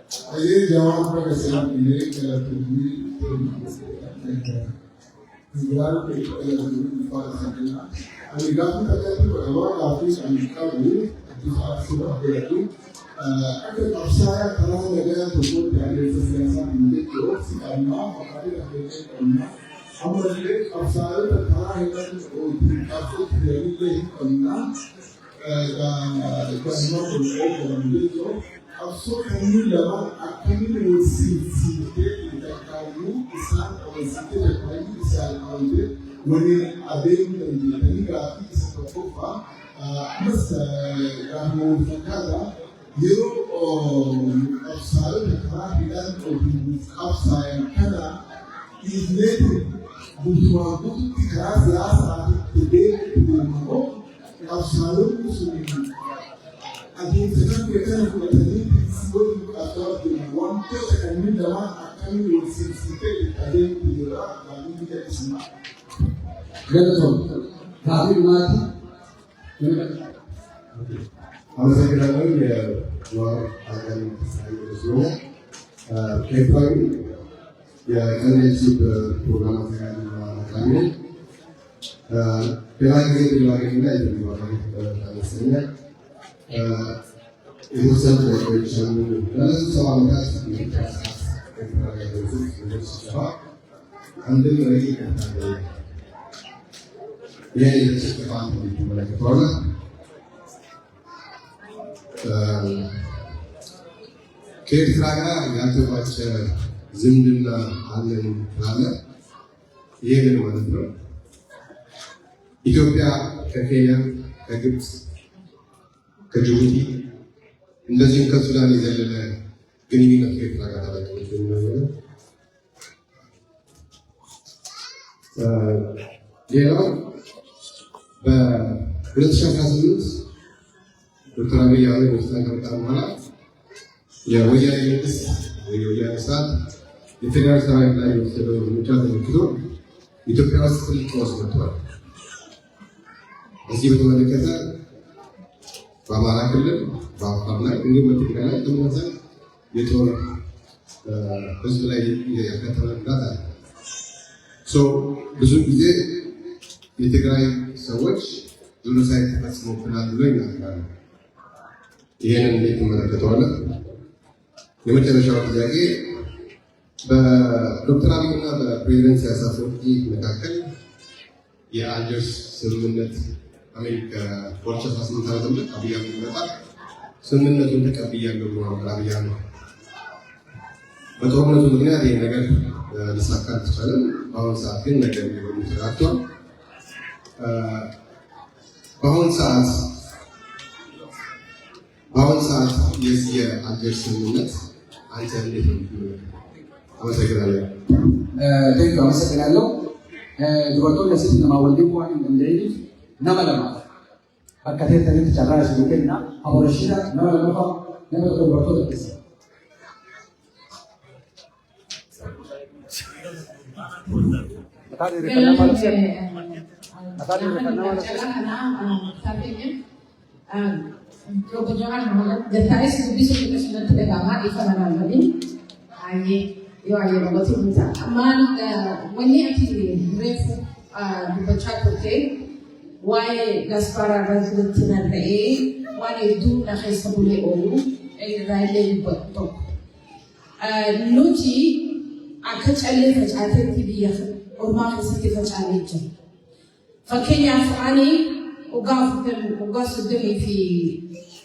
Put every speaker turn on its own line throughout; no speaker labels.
ये जवान पर सलाम ये क्या तुम्ही गुजारा के फार सकना आणि गावी तक बरोबर काफी संख्या हुई दिखा सुबह के तू अगर अफसाया खरा लगा तो वो त्यागे से ऐसा हिंदी को सिखाना हमारे रखने करना हमारे अफसाया खरा है तो काफी तेरी ही करना कहना तो also can you learn academy with CCT interview islam or CCT interview islam or when adem the graphic is proper mas kamu fakada you outside the curriculum of outside kana is native butuangu class last today to outside musulmi Again, the country can put a little good after the one thing and meet the one and will succeed again to the rock and we get smart.
Gentlemen, have you not?
I'm saying that we are again April, yeah, energy program again. የተወሰኑ ነገሮች አሉ። ለብዙ ሰው ዓመታት አንድም ረቂ ይቀርታል። ይህ የተሰጠ ተመለከተዋል። ከኤርትራ ጋር ያልተቋጨ ዝምድና አለን ካለ ይህ ምን ማለት ነው? ኢትዮጵያ ከኬንያ ከግብፅ ከጅቡቲ እንደዚህም ከሱዳን የዘለለ ግንኙነት ከኤርትራ ጋር ታላቂዎች የሚሆነው ሌላው በ2018 ዶክተር አብይ አህመድ ወስደን ከመጣ በኋላ የወያኔ መንግስት የወያኔ ስርዓት የፌዴራል ሰራዊት ላይ የወሰደው እርምጃ ተመልክቶ ኢትዮጵያ ውስጥ ትልቅ ቀውስ መጥቷል። እዚህ በተመለከተ በአማራ ክልል በአፋር ላይ እንዲሁም በትግራይ ላይ ተመሳሳይ የጦር ህዝብ ላይ ያከተለ ጉዳት አለ። ብዙ ጊዜ የትግራይ ሰዎች ጄኖሳይድ ተፈጽሞብናል ብሎ ይናገራሉ። ይህንን እንዴት ትመለከተዋለህ? የመጨረሻው ጥያቄ በዶክተር አብይና በፕሬዚደንት ኢሳያስ አፈወርቂ መካከል የአልጀርስ ስምምነት አሜሪካ በ2018 ዓመተ አብይ አህመድ ይመጣል ስምምነቱን ተቀብያለሁ ብሏል። አብይ አህመድ በጦርነቱ ምክንያት ይህ ነገር ሊሳካ አልቻለም። በአሁኑ ሰዓት ግን ነገር ሊሆን ተራክቷል። በአሁኑ ሰዓት የዚህ የአልጀርስ ስምምነት አንተ እንዴት ነው? አመሰግናለሁ።
አመሰግናለሁ። ዱbartoonni asitti nama waliin waan hin dandeenyeef nama lama akka ta'etti carraa isin kenna aborashida nama lama nama dubartoota keessa.
Yo ayo roboti muta aman wani ati refu dubacha kote wae gaspara razlutina re wani du na khesabule olu raile botto nuti akachalle fachate tibiya orma khesati fachaleje fakenya fani ugasudni fi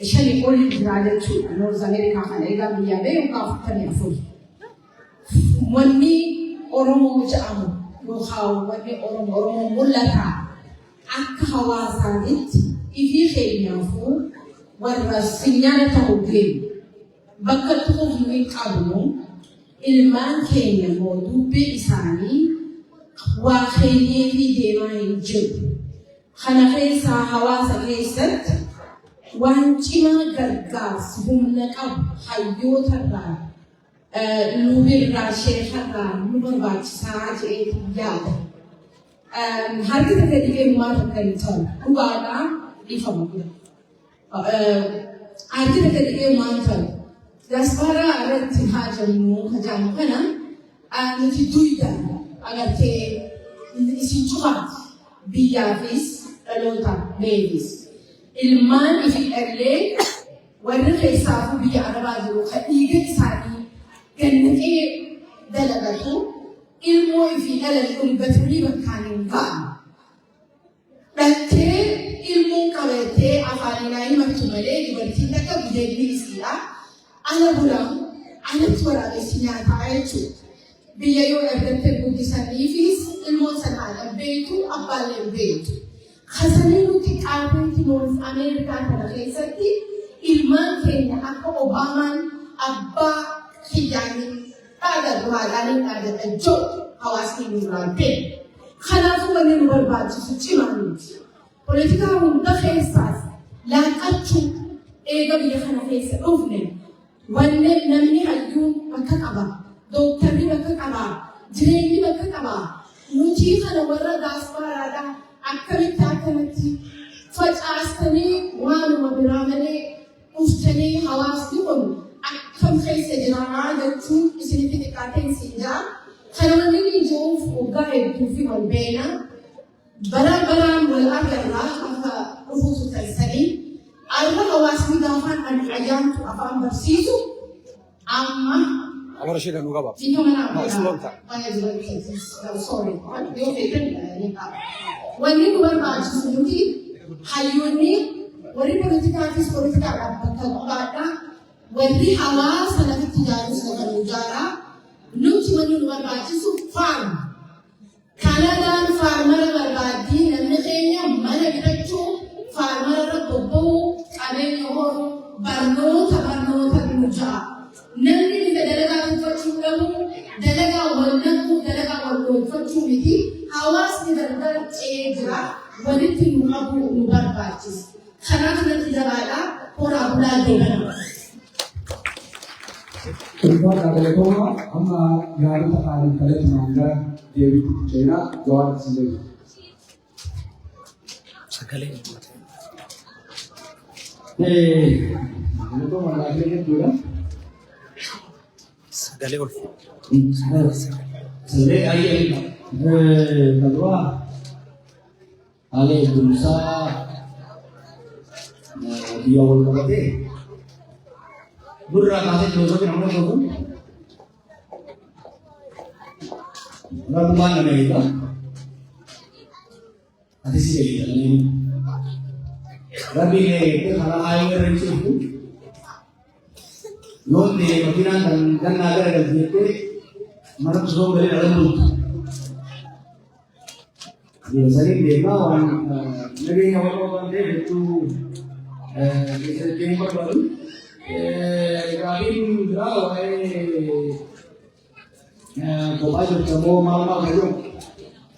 shani olu graletu North America khalega biyabe ugafutani afu Wani Oromo jaamu nuhaw wani Oromo mulata akka hawaasaanitti ifi keenyaafu warra sinyana ta'uutiin bakka tuquu qabnu ilmaan keenya dubbii isaanii waa keenyee fi deemaa hin jiru. Kana keessaa hawaasa keessatti waan cimaa gargaarsi humna qabu hayyoota irraa Lubirra sheekharra barbaachisaa jedhee yaada. Harki takka dhigee maata kan ta'u dhugaadhaa dhiifama guddaa. Harki takka dhigee maata diaspora irratti haa jennu hajaamu kana nuti duydan agartee isin cufaati biyyaafis dhaloota beekis ilmaan ifi dhallee warri keessaafuu biyya arabaa jiru kan dhiiga isaanii gannaqee dalagatu ilmoo ifi dhalan kun batanii bakkaan hin ba'an dhaltee ilmuun qabatee afaanilaa himatu malee dubartiin akka gudeedni isiidha ala bulamu alatti waraabessi nyaataa jechuudha. Biyya yoo ergattee guddisaniifis ilmoon sanaan beektu abbaallee beektu. Kasanii nuti qaabeetti Noorz Ameerikaa kana keessatti ilmaan keenya akka Obaamaan abbaa kiyyaanii dhaadadhaadhaan dhaadatan jiru hawaasni nurraan beeku. Kanaafuu wanni nu barbaachisu cimaa nuti. Poolitikaa hunda keessaas laaqachuu eega biyya kana keessa dhufne wanni namni hayyuun bakka qaba. Dooktarri bakka qaba. Jireenyi bakka qaba. Nuti kana warra diasporaadhaa akkamitti akkanatti facaastanii waanuma biraa malee dhuftanii hawaasni kun akkam keessa jiraa jechuun isinitti xiqqaateen siin jira. Kana wanni ijoollee waggaa hedduu fi wal beena baraan wal agarraa akka dhufuutu taasisanii arra hawaasni gaafaan ayyaantu afaan barsiisu amma
Ahora sí, no gaba.
Sino mana.
No, es lonta.
Sorry. Yo fekkan ni ka. Wanni nu barbaachisu nuti hayyoonni warri poolitikaafis poolitikaadhaaf bakka qabaadha. Warri hawaasa lafitti ijaaru sana ijaaraa. Nuti wanni nu barbaachisu faarma. Kanadaan faarmara barbaaddii namni keenya mana bitachuu faarmararra bobba'uu qabeenya horuu barnoota nu ja'a. Namni bifa dalagaa tolfachuu qabu dalagaa wal naquu dalagaa wal tolfachuu miti hawaasni daldala ce'ee jira walitti nu qabu nu barbaachisa. Kanaaf natti dabaadhaa horaa bulaa deemanama.
Terima kasih amma gaarota kalian kalian mangga Dewi China Jawa sendiri. Sekali. Itu mangga ini juga. Sekali ul. Sekali aja. Kedua, ale berusaha dia ul berarti. Burra kasih dosa ke nama dosa. Berapa mana mereka? Ada sih jadi ini. Tapi itu kalau air itu, loan di Makinan dan ada yang itu, mana tuh dari dalam mulut. Biasanya dia orang, lagi orang dia itu, bisa jadi baru. Ibrahim Grau Kopajo kamu malam kayu.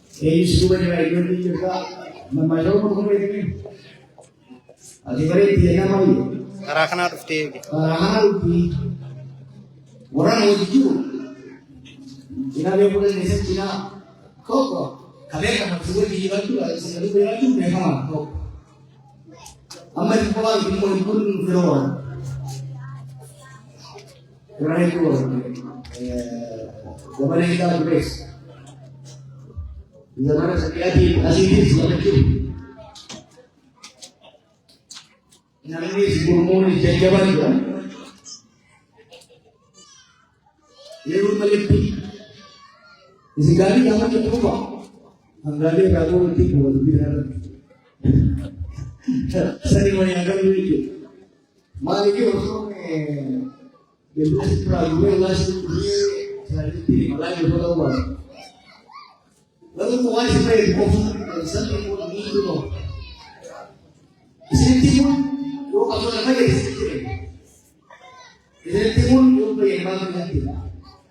Sudah jadi ini juga membayar untuk ini. Adibari dia nama itu.
Karakana Rufti.
Karakana Rufti. Orang itu. Cina dia boleh nisem Cina. Kok kalian kan semua di Iran tu lah. Sekarang Iran tu mereka kok. Amal kuat itu pun Firman. Karena itu, zaman kita beres. Zaman sekian asing sudah kecil. Ini sebelum ini jajaban juga. Ia bermelipi. Sekali jangan terlupa. Anggapnya kamu nanti buat biar. Sering menyanyikan itu. Mari kita Depois para o meu lado de lá eu vou dar uma. Lalu mau aja saya konsen itu no. Sini timun, yo kalau nak lagi sini. Sini timun yo pergi mana nanti.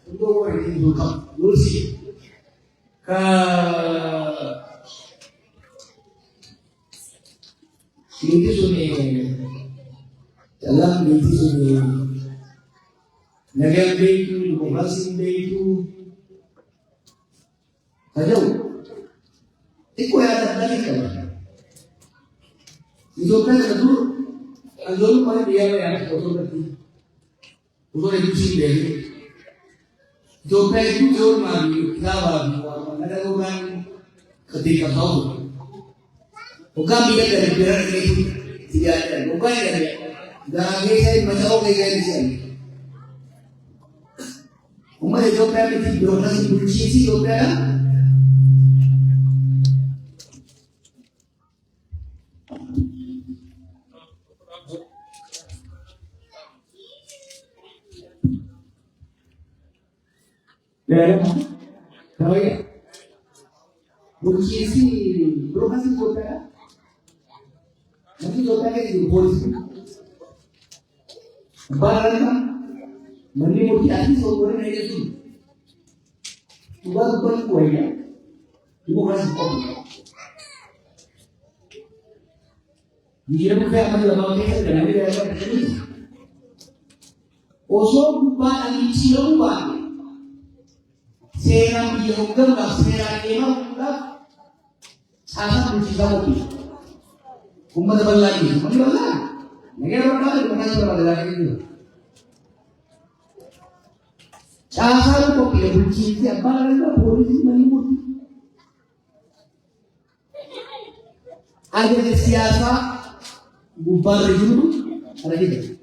Untuk orang itu kam, lursi. Ini suni, jalan ini suni. Negara itu, demokrasi itu, saja. Itu yang ada di sana. Itu kan dulu pada dia yang foto berarti. Udah itu deh. Coba itu cuma kenapa? Ada orang ketika tahu. Bukan dia dari biar itu tidak ada. Bukan dia. Jangan saya macam orang yang di sini. Umar coba itu birokrasi polisi sih coba. Ya, tahu ya. Polisi sih birokrasi coba. Nanti coba itu polisi. Barang mandi mau diaji soalnya ada tu. Bukan kue ya, bukan kopi. Dia bukan apa lama kita dah ada apa ni. Osok bukan ini siapa. Seram dia bukan seram dia bukan. Asal bercakap lagi. Umat berlari, umat berlari. Negara berlari, bukan berlari itu. Asal kau pilih benci siapa lagi polisi menyebut. Ada siasa bubar itu ada gitu.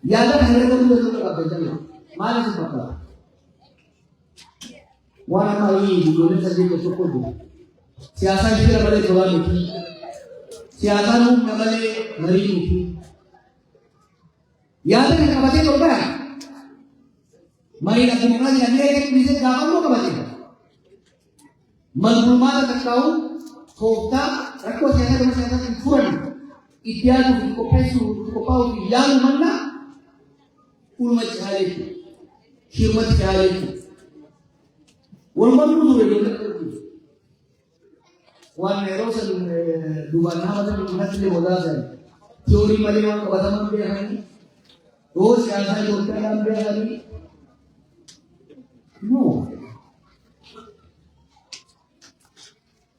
Ya ada hal yang betul apa saja. Mana siapa? Warna mali di dunia saja cukup. Siasa kita boleh jual itu. Siasa nu boleh mari itu. Ya ada yang apa saja coba. Mari nak demokrasi dan dia yang bisa dapat lo kebaca. Melumah terkau kota rakyat yang ada masyarakat yang kurang. Ideal untuk pesu untuk pau yang mana ulmat cahaya, khidmat cahaya. Ulmat itu juga terus. Wan erosan dua nama dan masih modal. Teori malam kebacaman dia hari. Roh siapa yang dalam dia hari. No.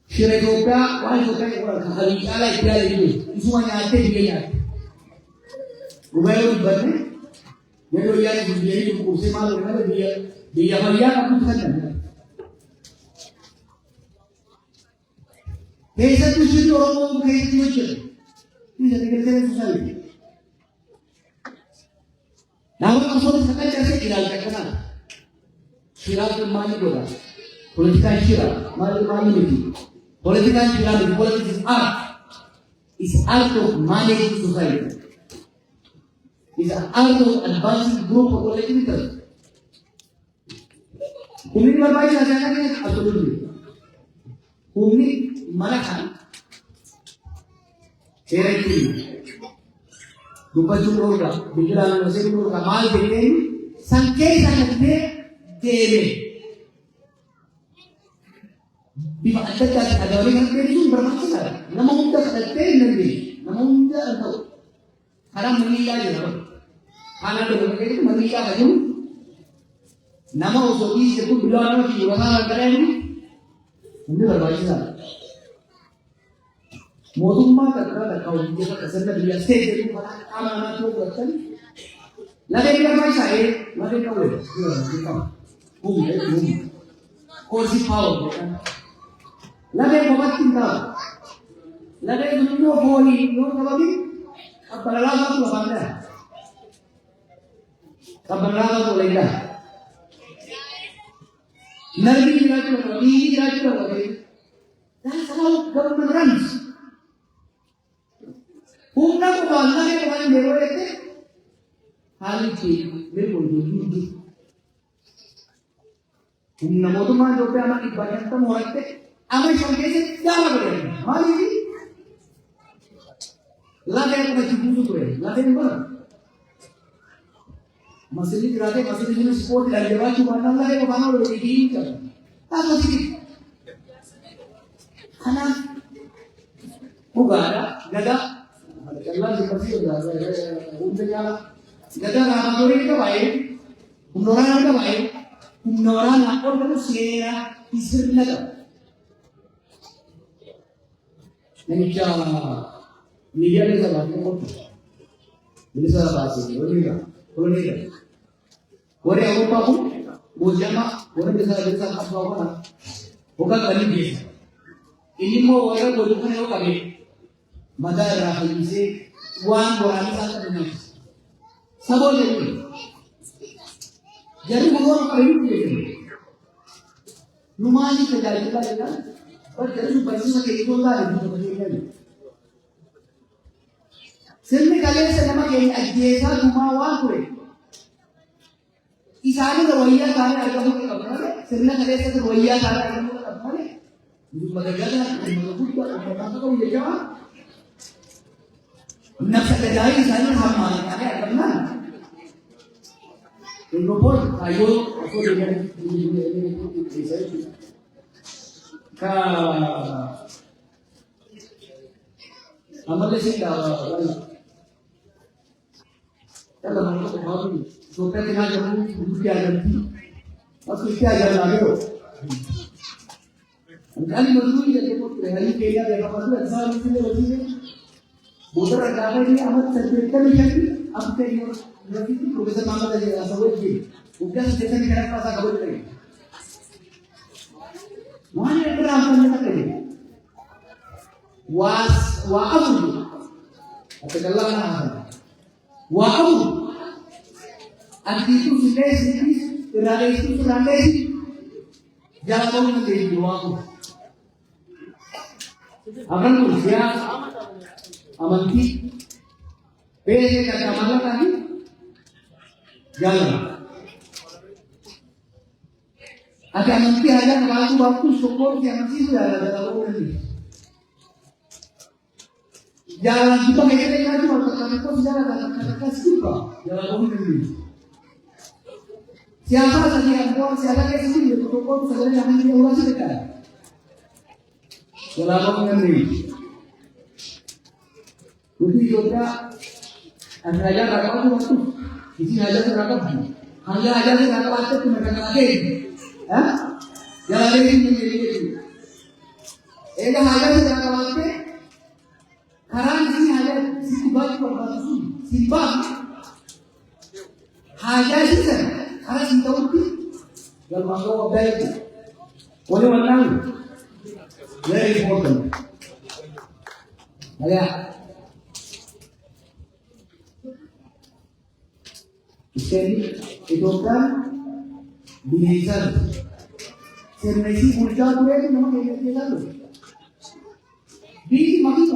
Syirah juga, wahai juga orang kali ala ideal itu, semuanya ada dia. Bukan berarti, kalau yang dia itu kursi malu kerana dia malia aku bukan. Kesa tu sih orang kesa tu je, ini jadi kesa susah. Namun maksud saya cakap ideal kerana. Syirah itu mana juga? Politika syirah, mana itu? Politika syirah itu politik is art of managing society. Is art of advancing group of political. Kumi berbagai saja kan? Absolutely. Kumi mana kan? Syirah itu. Dupa jumlah, bikiran masih jumlah kamal begini. Sangkai sangatnya. Dere. Bima ada orang yang itu bermasalah. Nama muda ada nanti. Nama muda atau karena menikah je. Karena orang itu menikah aja. Nama usogi sebut bilang orang itu orang keren ni. Ini bermasalah. Modumma kata kau dia kata dia stage itu mana anak tu berkan. Lagi dia bermasalah. Lagi kau boleh. Kursi power, lagi bawa cinta, lagi dunia boleh, dunia apa ni? Apa lama tu apa anda? Apa lama tu lagi dah? Nabi kita tu, ini kita tu, dah sama government runs. Umna ko bangga ni kawan dewa itu, hal ini betul betul. Namun tu mana jauh amat ibadat tu orang tu, amat sampai se jalan boleh. Mari ni, lagi aku macam busu tu lagi ni mana? Masih ni sport lagi lepas tu mana lagi aku mana boleh di ini. Tak masih. Anak, bukan ada. Kalau seperti itu, untuk jalan, ada ramai orang kita baik, orang kita baik. Orang lapor kalau sera isir naga. Nanti media ni sahaja ni pun, ini sahaja bahasa ini, boleh ni. Warri Awurooppaa kun booji'ama warra bisaa qabsoo kana hoggaa qalii geessa. Inni immoo warra godhu kana yoo qabe mataa irraa fayyisee waan waraana isaa qabu nyaachisa. Saboota jechuudha. Jarri kun waan qabeeyyuu beekamu. Nu maaliif tajaajilaa jedhaan bakka jarri barsiisa keessoo taa'e biyya fayyadamu. Sirni kaleessa nama keenya ajjeesaa dhumaa waan ture. Isaanii wayyaa taa'ee argamuu qabu malee sirna kaleessa wayyaa taa'ee argamuu qabu malee magaalaa guddaa uummataa qabu jechuudha. Nafsa gadaa'ii isaanii hammaan taa'ee argamnaan Europol ayol aku dengan saya ka amal sih kalau kita baru sopan dengan jamu dia nanti aku dia jalan lagi kan mendulu ya kita hari kaya dia apa tu asal mesti lebih bodoh agama ini amat terbiasa lagi apa yang berarti profesor Muhammad Ali Asawad ji udah sejak negara pasar kabut lagi mana yang pernah kita kali wa'abu atau kalau wa'abu anti itu sudah sedikit terada itu terada jangan menjadi wa'abu akan usia amanti beda kata malah tadi jalan. Ada nanti ada waktu syukur yang masih sudah ada dalam ini. Jalan kita mereka itu kalau kita jalan dalam kata juga dalam ini. Siapa saja yang buat siapa yang sendiri syukur saja yang ini orang sedekah. Dalam ini. Jadi juga ada yang waktu किसी हजार से रकम है हज़ार हजार से रकम आते तो मैं कहता है हैं यार लेकिन ये मेरी एक हजार से रकम आते खराब किसी हजार किसी बात पर बात सुन सिंबा हजार से खराब चिंता होती जब मांगो अब जाएगी बोले वरना very important आया itu kan behavior. Sebenarnya udah tuh itu memang kayak gitu. Di makin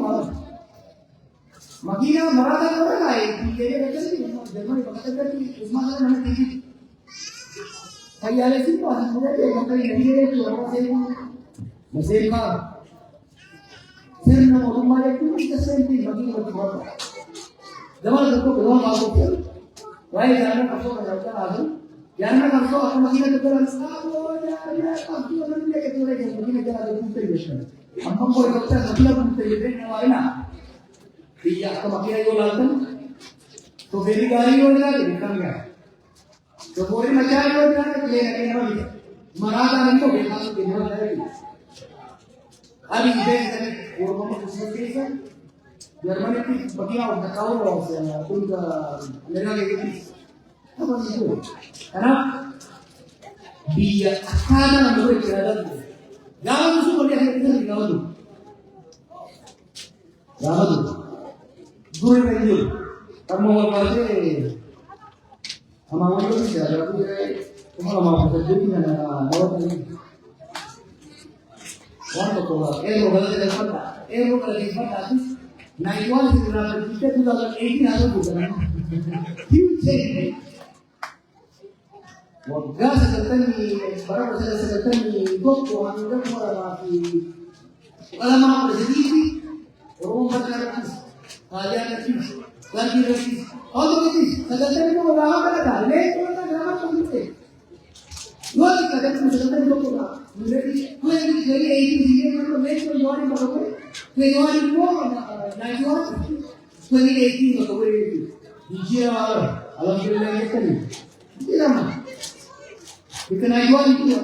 marah orang lain. Jadi macam ni, zaman itu kata dia Usman ada nama tinggi. Saya ada sih pas muda dia makan dia itu orang saya masih kah. Sebenarnya rumah itu kita sendiri makin berkuat. Zaman itu belum masuk. Why jangan kasut kerja ada? Jangan kasut aku masih ada kerja. Ya, aku orang dia kerja lagi. Mungkin kerja ada pun terbiasa. Apa kau kerja kerja pun terbiasa ni awak ina. Dia aku masih ada jualan. तो मेरी गाड़ी हो जाए निकल गया तो बोरी मचाए हो जाए ले रखे ना भी मराठा नहीं तो बेकार तो दिन भर रहेगी अभी देख और हम कुछ नहीं कर जर्मनी की बकिया और नकाओ से उनका लेना लेके अब ये है ना बिया खाना ना मुझे क्या लग गाँव में सुन लिया है इधर गाँव में दूर में दूर kamu apa sih? Sama orang itu bisa ada aku cuma mau kerja di mana bawa tadi. Orang tu kalau kalau kita dapat, kalau kita dapat, naik wal kita dapat kita tu dapat 18 hari bukan? Huge change. Wah, sekarang ni baru sekarang ni doktor orang itu orang lagi kalau mau kerja di orang berkarya, kerja lagi. Lagi all of this sekarang itu orang berada lepas orang drama komite luar kita sekarang itu orang mulai dari 18 itu lepas orang baru dari orang itu 2018 baru dia alhamdulillah itu tidak mah kita naik itu